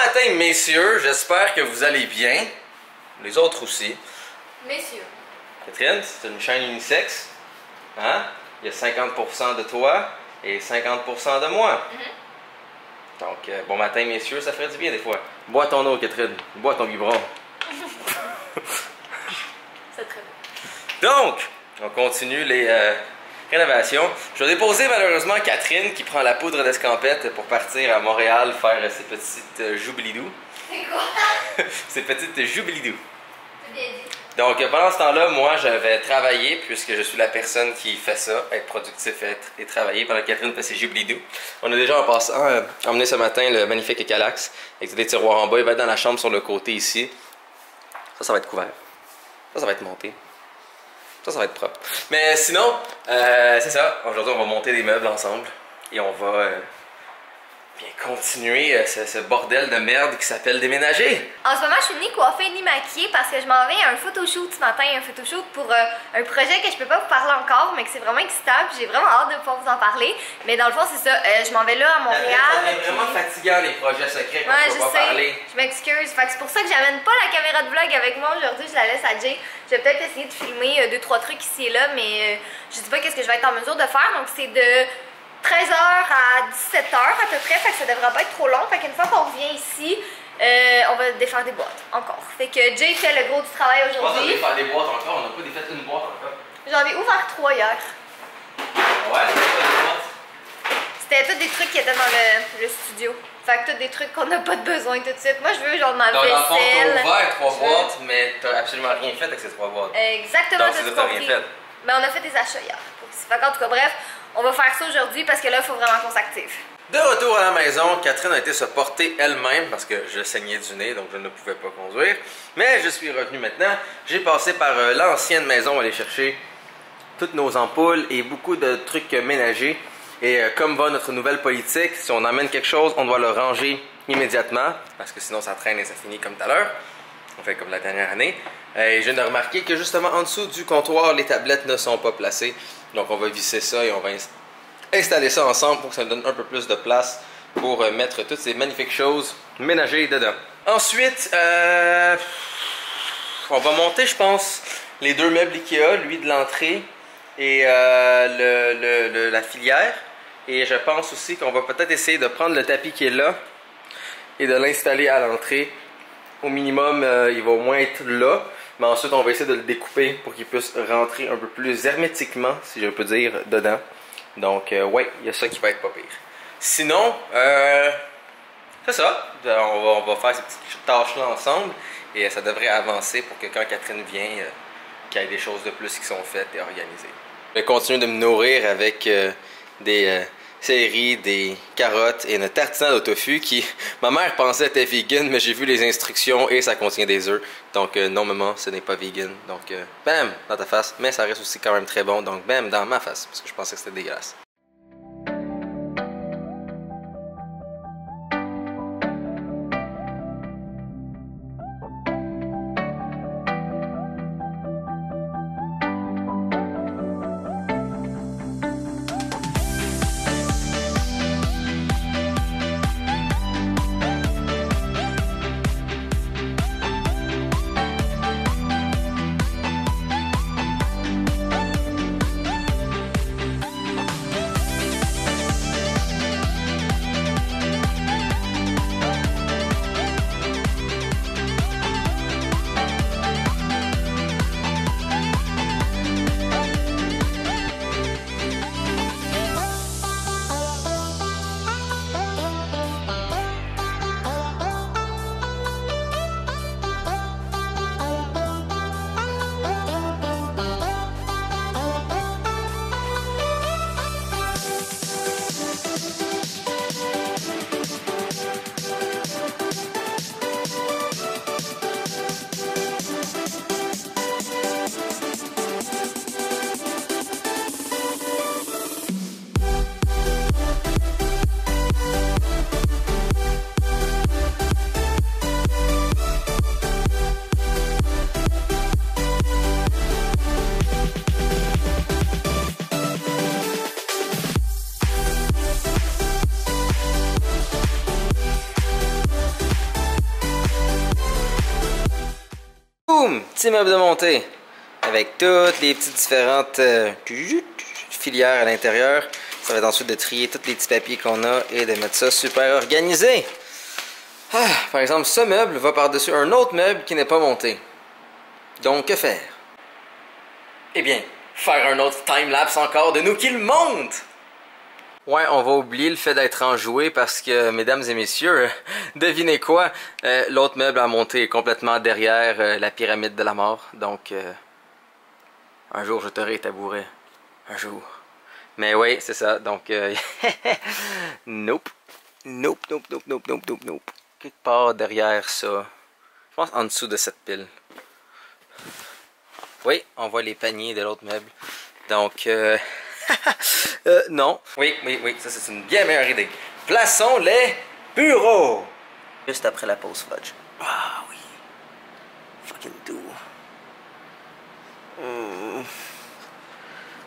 matin, messieurs. J'espère que vous allez bien. Les autres aussi. Messieurs. Catherine, c'est une chaîne unisexe. Hein? Il y a 50% de toi et 50% de moi. Donc, bon matin, messieurs, ça ferait du bien des fois. Bois ton eau, Catherine. Bois ton biberon. C'est très bien. Donc, on continue les rénovations. Je vais déposer malheureusement Catherine qui prend la poudre d'escampette pour partir à Montréal faire ses petites joubilidous. C'est quoi? Ses petites joubilidous. C'est bien dit. Donc, pendant ce temps-là, moi, je vais travailler puisque je suis la personne qui fait ça, être productif et travailler pendant que Catherine fait ses joubilidous. On a déjà en passant emmené ce matin le magnifique Calax avec des tiroirs en bas. Il va être dans la chambre sur le côté ici. Ça va être couvert. Ça va être monté. Ça va être propre. Mais sinon, c'est ça. Aujourd'hui, on va monter des meubles ensemble. Et on va bien continuer ce bordel de merde qui s'appelle déménager. En ce moment, je suis ni coiffée ni maquillée parce que je m'en vais à un photoshoot ce matin. Un photoshoot pour un projet que je peux pas vous parler encore, mais que c'est vraiment excitant. J'ai vraiment hâte de pouvoir vous en parler. Mais dans le fond, c'est ça. Je m'en vais là à Montréal. C'est vraiment fatigant les projets secrets qu'on Ouais, peut pas parler. Je m'excuse. Fait que c'est pour ça que j'amène pas la caméra de vlog avec moi aujourd'hui. Je la laisse à Jay. Je vais peut-être essayer de filmer 2-3 trucs ici et là, mais je dis pas qu'est-ce que je vais être en mesure de faire. Donc c'est de 13h à 17h à peu près, fait que ça devrait pas être trop long. Fait qu'une fois qu'on revient ici, on va défaire des boîtes encore. Fait que Jay fait le gros du travail aujourd'hui. On va défaire des boîtes encore, on n'a pas défait une boîte encore. J'en ai ouvert 3 hier. Ouais, c'est pas des boîtes. C'était tous des trucs qui étaient dans le studio. Fait que tous des trucs qu'on n'a pas de besoin tout de suite. Moi je veux genre ma Donc, vaisselle. dans le fond, t'as ouvert 3 boîtes, mais t'as absolument rien fait avec ces 3 boîtes. Exactement, donc, c'est c'est ce ça, qu'on t'as rien fait. Mais on a fait des achats hier. Fait qu'en tout cas, bref, on va faire ça aujourd'hui parce que là, il faut vraiment qu'on s'active. De retour à la maison, Catherine a été se porter elle-même parce que je saignais du nez, donc je ne pouvais pas conduire. Mais je suis revenu maintenant. J'ai passé par l'ancienne maison pour aller chercher toutes nos ampoules et beaucoup de trucs ménagers. Et comme va notre nouvelle politique, si on amène quelque chose, on doit le ranger immédiatement parce que sinon ça traîne et ça finit comme tout à l'heure. On fait comme la dernière année. Et je viens de remarquer que justement en dessous du comptoir, les tablettes ne sont pas placées. Donc on va visser ça et on va installer ça ensemble pour que ça nous donne un peu plus de place pour mettre toutes ces magnifiques choses ménagées dedans. Ensuite, on va monter, je pense, les 2 meubles Ikea, lui de l'entrée et la filière. Et je pense aussi qu'on va peut-être essayer de prendre le tapis qui est là et de l'installer à l'entrée. Au minimum, il va au moins être là. Mais ensuite, on va essayer de le découper pour qu'il puisse rentrer un peu plus hermétiquement, si je peux dire, dedans. Donc, ouais, il y a ça qui va être pas pire. Sinon, c'est ça. On va faire ces petites tâches-là ensemble. Et ça devrait avancer pour que quand Catherine vient, qu'il y ait des choses de plus qui sont faites et organisées. Je vais continuer de me nourrir avec des séries, des carottes et une tartinade au tofu qui, ma mère pensait était vegan, mais j'ai vu les instructions et ça contient des œufs. Donc non maman, ce n'est pas vegan. Donc bam, dans ta face, mais ça reste aussi quand même très bon. Donc bam, dans ma face, parce que je pensais que c'était dégueulasse. boum! Petit meuble de montée. Avec toutes les petites différentes filières à l'intérieur. Ça va être ensuite de trier tous les petits papiers qu'on a et de mettre ça super organisé. Par exemple, ce meuble va par-dessus un autre meuble qui n'est pas monté. Donc, que faire? Eh bien, faire un autre time-lapse encore de nous qui le monte! Ouais, on va oublier le fait d'être enjoué parce que, mesdames et messieurs, devinez quoi? L'autre meuble à monter est complètement derrière la pyramide de la mort. Donc, un jour je t'aurai tabouret. Un jour. Mais oui, c'est ça. Donc, nope. Nope, nope, nope, nope, nope, nope, nope. Quelque part derrière ça. Je pense en dessous de cette pile. Oui, on voit les paniers de l'autre meuble. Donc, non. Oui, oui, oui, ça c'est une bien meilleure idée. Plaçons les bureaux. Juste après la pause fudge. Ah oui. Fucking do.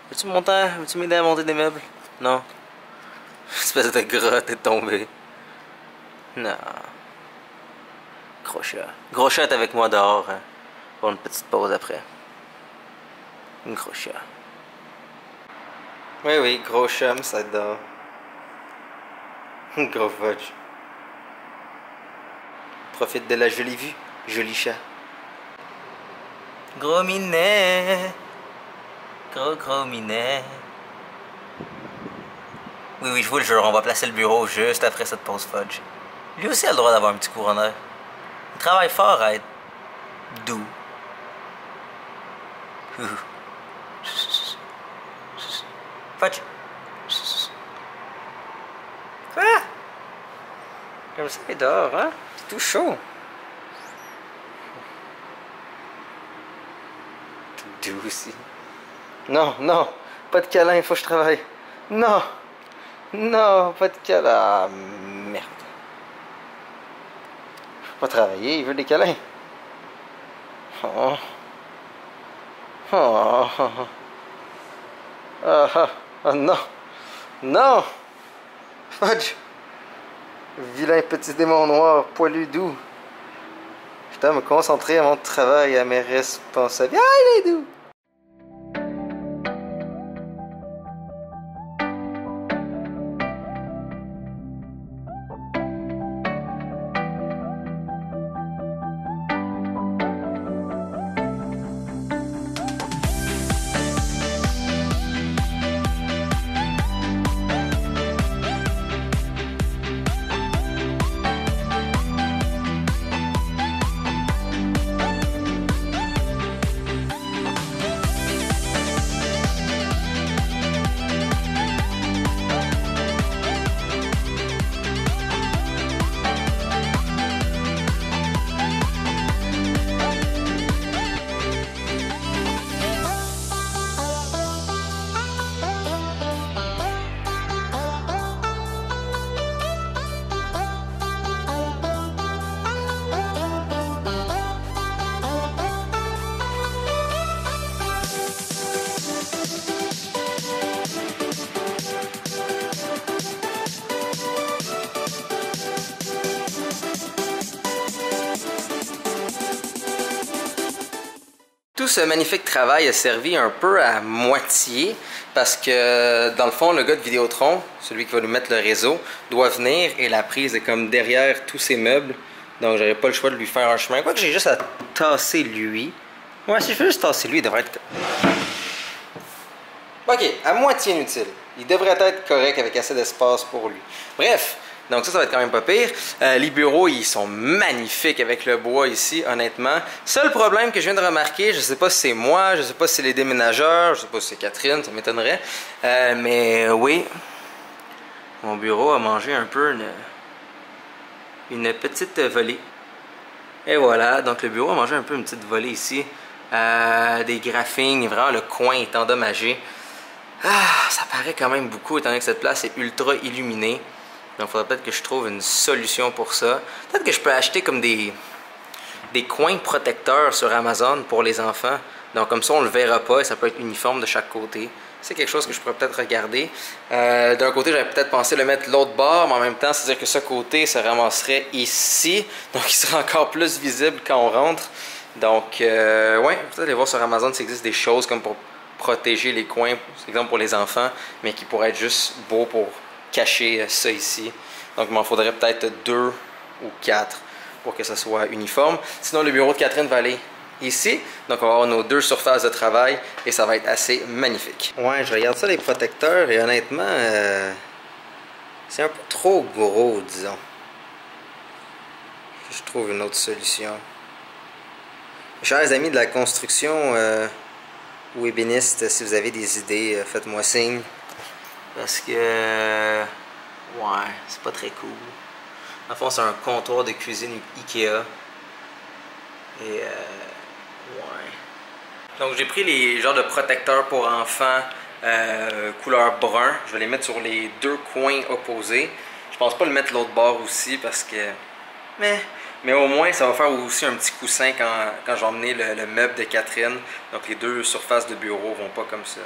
Veux-tu m'aider à monter des meubles? Non. Espèce de grotte est tombée. Non. Gros chat. Gros chat est avec moi dehors. Hein, pour une petite pause après. Gros chat. Oui, oui, gros chum, ça dort. Gros fudge. Profite de la jolie vue, joli chat. Gros minet. Gros minet. Oui, oui, je vous le jure, on va placer le bureau juste après cette pause fudge. Lui aussi a le droit d'avoir un petit courant d'air. Il travaille fort à être doux. Fudge. Quoi? Comme ça, il dort, hein? C'est tout chaud. Tout doux aussi. Non, non, pas de câlin, il faut que je travaille. Non, non, pas de câlin. Ah, merde. Je peux pas travailler, il veut des câlins. Oh. Oh. Oh non. Non. Fudge. Vilain petit démon noir, poilu doux. Je dois me concentrer à mon travail et à mes responsabilités. Ah, il est doux. Tout ce magnifique travail a servi un peu à moitié parce que dans le fond le gars de Vidéotron, celui qui va nous mettre le réseau, doit venir et la prise est comme derrière tous ces meubles, donc j'aurais pas le choix de lui faire un chemin. Quoique j'ai juste à tasser lui. Ouais, si je fais juste tasser lui, il devrait être... Ok, à moitié inutile. Il devrait être correct avec assez d'espace pour lui. Bref, donc ça va être quand même pas pire. Les bureaux, ils sont magnifiques avec le bois ici, honnêtement. Seul problème que je viens de remarquer, je sais pas si c'est moi, je sais pas si c'est les déménageurs, je sais pas si c'est Catherine, ça m'étonnerait. Mais oui, mon bureau a mangé un peu une petite volée. Et voilà, donc le bureau a mangé un peu une petite volée ici. Des graphings, vraiment le coin est endommagé. Ça paraît quand même beaucoup étant donné que cette place est ultra illuminée. Donc il faudrait peut-être que je trouve une solution pour ça. Peut-être que je peux acheter comme des coins protecteurs sur Amazon pour les enfants. Donc comme ça on le verra pas et ça peut être uniforme de chaque côté. C'est quelque chose que je pourrais peut-être regarder. D'un côté j'avais peut-être pensé le mettre l'autre bord, mais en même temps c'est-à-dire que ce côté se ramasserait ici. Donc il serait encore plus visible quand on rentre. Donc, ouais, vous allez voir sur Amazon s'il existe des choses comme pour protéger les coins, par exemple pour les enfants, mais qui pourraient être juste beaux pour cacher ça ici. Donc, il m'en faudrait peut-être 2 ou 4 pour que ça soit uniforme. Sinon, le bureau de Catherine va aller ici. Donc, on va avoir nos 2 surfaces de travail et ça va être assez magnifique. Ouais, je regarde ça, les protecteurs, et honnêtement, c'est un peu trop gros, disons. Je trouve une autre solution. Chers amis de la construction ou ébénistes, si vous avez des idées, faites-moi signe. Parce que... ouais, c'est pas très cool. En fond, c'est un comptoir de cuisine Ikea. Et... ouais. Donc, j'ai pris les genres de protecteurs pour enfants couleur brun. Je vais les mettre sur les 2 coins opposés. Je pense pas le mettre l'autre bord aussi parce que... Mais au moins, ça va faire aussi un petit coussin quand je vais emmener le meuble de Catherine. Donc, les 2 surfaces de bureau vont pas comme ça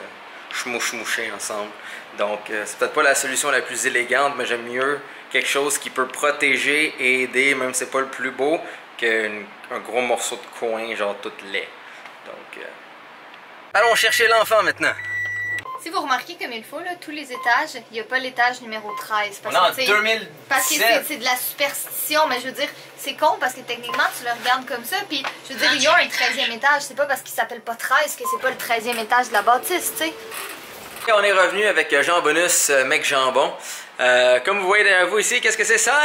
chmoucher ensemble. Donc, c'est peut-être pas la solution la plus élégante, mais j'aime mieux quelque chose qui peut protéger et aider, même si c'est pas le plus beau, qu'un gros morceau de coin, genre tout laid. Donc, allons chercher l'enfant maintenant. Si vous remarquez comme il faut, là, tous les étages, il n'y a pas l'étage numéro 13. Parce on est en que, 2017. Parce que c'est de la superstition, mais je veux dire, c'est con parce que techniquement, tu le regardes comme ça, puis je veux dire, il y a un 13e étage. C'est pas parce qu'il s'appelle pas 13 que c'est pas le 13e étage de la bâtisse, tu sais. Et on est revenu avec Jean Bonus, mec jambon. Comme vous voyez derrière vous ici, qu'est-ce que c'est ça?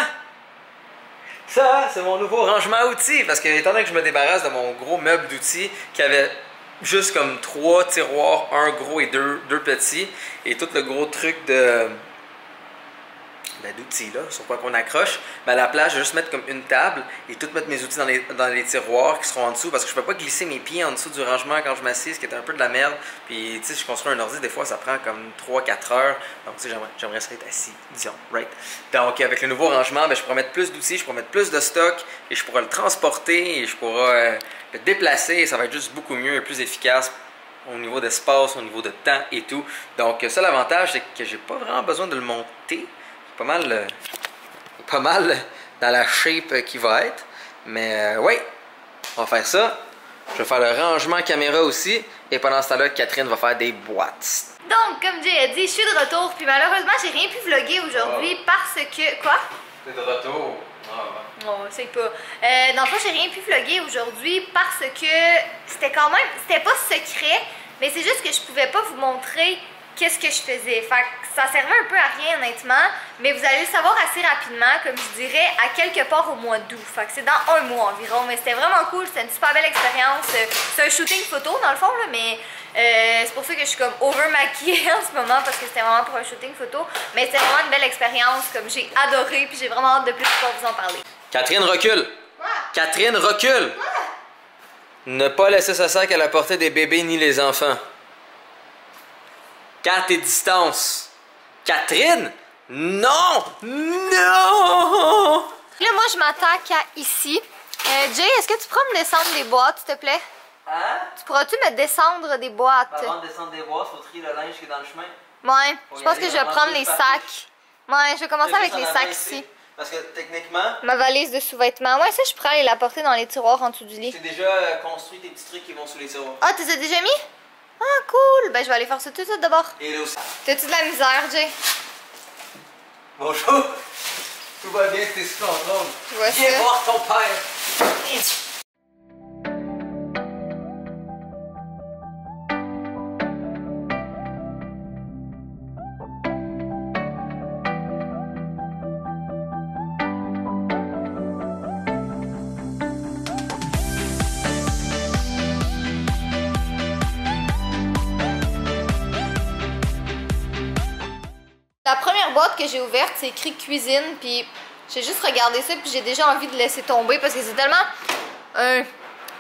Ça, c'est mon nouveau rangement à outils, parce que étant donné que je me débarrasse de mon gros meuble d'outils qui avait juste comme 3 tiroirs, un gros et deux petits, et tout le gros truc d'outils là, sur quoi qu'on accroche, mais à la place, je vais juste mettre comme une table et tout mettre mes outils dans les tiroirs qui seront en dessous, parce que je peux pas glisser mes pieds en dessous du rangement quand je m'assieds, ce qui est un peu de la merde. Puis tu sais, je construis un ordi, des fois ça prend comme 3-4 heures, donc tu sais, j'aimerais ça être assis, disons, right? Donc avec le nouveau rangement, ben, je pourrais mettre plus d'outils, je pourrais mettre plus de stock, et je pourrais le transporter, et je pourrais le déplacer, et ça va être juste beaucoup mieux et plus efficace au niveau d'espace, au niveau de temps et tout. Donc ça, l'avantage, c'est que j'ai pas vraiment besoin de le monter. Pas mal dans la shape qui va être. Mais oui, on va faire ça. Je vais faire le rangement caméra aussi. Et pendant ce temps-là, Catherine va faire des boîtes. Donc, comme Jay a dit, je suis de retour. Puis malheureusement, j'ai rien pu vlogger aujourd'hui parce que... Quoi? T'es de retour. Non, c'est pas. Dans le fond, j'ai rien pu vlogger aujourd'hui parce que c'était quand même... C'était pas secret, mais c'est juste que je pouvais pas vous montrer qu'est-ce que je faisais. Fait que ça servait un peu à rien, honnêtement, mais vous allez le savoir assez rapidement, comme je dirais, à quelque part au mois d'août. Fait que c'est dans 1 mois environ, mais c'était vraiment cool, c'était une super belle expérience. C'est un shooting photo, dans le fond, là, mais c'est pour ça que je suis comme over maquillée en ce moment, parce que c'était vraiment pour un shooting photo. Mais c'était vraiment une belle expérience, comme j'ai adoré, puis j'ai vraiment hâte de plus pouvoir vous en parler. Catherine, recule! Quoi? Catherine, recule! Quoi? Ne pas laisser ce sac à la portée des bébés ni les enfants. Garde tes distances. Catherine? Non! Non! Là, moi, je m'attaque à ici. Jay, est-ce que tu pourras me descendre des boîtes, s'il te plaît? Hein? Tu pourras-tu me descendre des boîtes? Avant de descendre des boîtes, faut trier le linge qui est dans le chemin. Ouais, je pense que je vais prendre les sacs. Ouais, je vais commencer avec les sacs ici. Parce que techniquement... Ma valise de sous-vêtements. Ouais, ça, je pourrais aller la porter dans les tiroirs en dessous du lit. J'ai déjà construit tes petits trucs qui vont sous les tiroirs. Ah, tu les as déjà mis? Ah, cool! Ben, je vais aller faire ça tout de suite d'abord. Et là aussi. T'as-tu de la misère, Jay? Bonjour! Tout va bien, t'es sous contrôle. Tu vois Viens ça? voir ton père! La première boîte que j'ai ouverte, c'est écrit cuisine, puis j'ai juste regardé ça, puis j'ai déjà envie de laisser tomber parce que c'est tellement un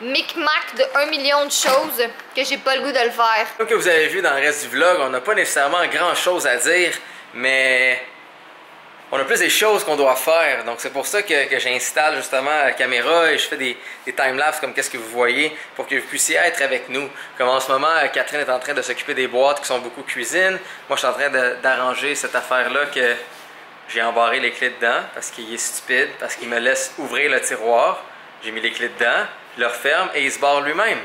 micmac de 1 million de choses que j'ai pas le goût de le faire. Comme que vous avez vu dans le reste du vlog, on n'a pas nécessairement grand chose à dire, mais on a plus des choses qu'on doit faire. Donc c'est pour ça que j'installe justement la caméra et je fais des timelapses comme qu'est-ce que vous voyez pour que vous puissiez être avec nous. Comme en ce moment, Catherine est en train de s'occuper des boîtes qui sont beaucoup cuisine. Moi je suis en train d'arranger cette affaire-là que j'ai embarré les clés dedans parce qu'il est stupide, parce qu'il me laisse ouvrir le tiroir. J'ai mis les clés dedans. il le referme et il se barre lui-même.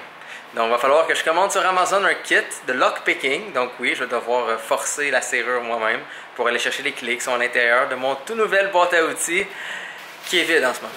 Donc il va falloir que je commande sur Amazon un kit de lockpicking. Donc oui, je vais devoir forcer la serrure moi-même pour aller chercher les clés qui sont à l'intérieur de mon tout nouvelle boîte à outils qui est vide en ce moment.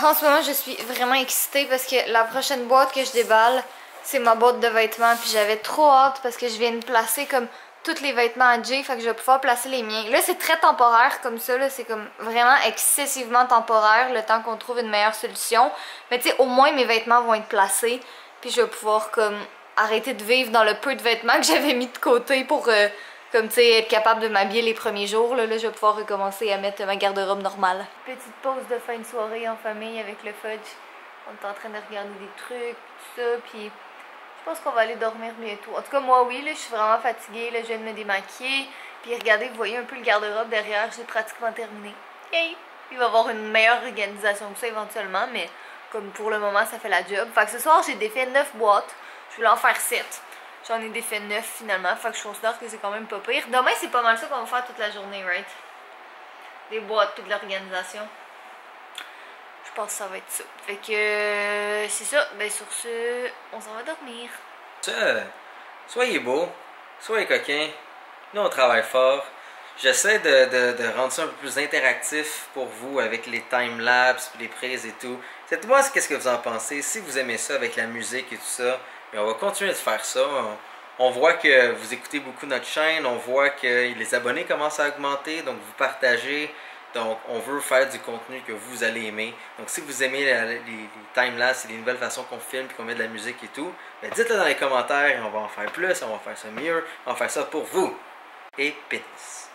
En ce moment, je suis vraiment excitée parce que la prochaine boîte que je déballe, c'est ma boîte de vêtements. Puis j'avais trop hâte parce que je viens de placer comme tous les vêtements à Jay, fait que je vais pouvoir placer les miens. Là, c'est très temporaire comme ça, là, c'est comme vraiment excessivement temporaire le temps qu'on trouve une meilleure solution. Mais tu sais, au moins mes vêtements vont être placés, puis je vais pouvoir comme arrêter de vivre dans le peu de vêtements que j'avais mis de côté pour comme tu sais être capable de m'habiller les premiers jours. Là, je vais pouvoir recommencer à mettre ma garde-robe normale. Petite pause de fin de soirée en famille avec le fudge. On est en train de regarder des trucs, tout ça, puis je pense qu'on va aller dormir bientôt. En tout cas, moi, oui, là, je suis vraiment fatiguée. Là, je viens de me démaquiller. Puis regardez, vous voyez un peu le garde-robe derrière. J'ai pratiquement terminé. Yay! Il va y avoir une meilleure organisation que ça éventuellement, mais comme pour le moment, ça fait la job. Fait que ce soir, j'ai défait 9 boîtes. Je voulais en faire 7. J'en ai défait 9 finalement. Fait que je considère que c'est quand même pas pire. Demain, c'est pas mal ça qu'on va faire toute la journée, right? Des boîtes, puis de l'organisation. Je pense que ça va être ça. Fait que c'est ça. Ben sur ce, on s'en va dormir. Soyez beaux, soyez coquins. Nous, on travaille fort. J'essaie de rendre ça un peu plus interactif pour vous avec les timelapses, les prises et tout. Dites-moi qu'est-ce que vous en pensez. Si vous aimez ça avec la musique et tout ça, bien, on va continuer de faire ça. On voit que vous écoutez beaucoup notre chaîne. On voit que les abonnés commencent à augmenter. Donc, vous partagez. Donc, on veut faire du contenu que vous allez aimer. Donc, si vous aimez les timelapses et les nouvelles façons qu'on filme et qu'on met de la musique et tout, ben dites-le dans les commentaires et on va en faire plus, on va faire ça mieux, on va faire ça pour vous. Et pénis.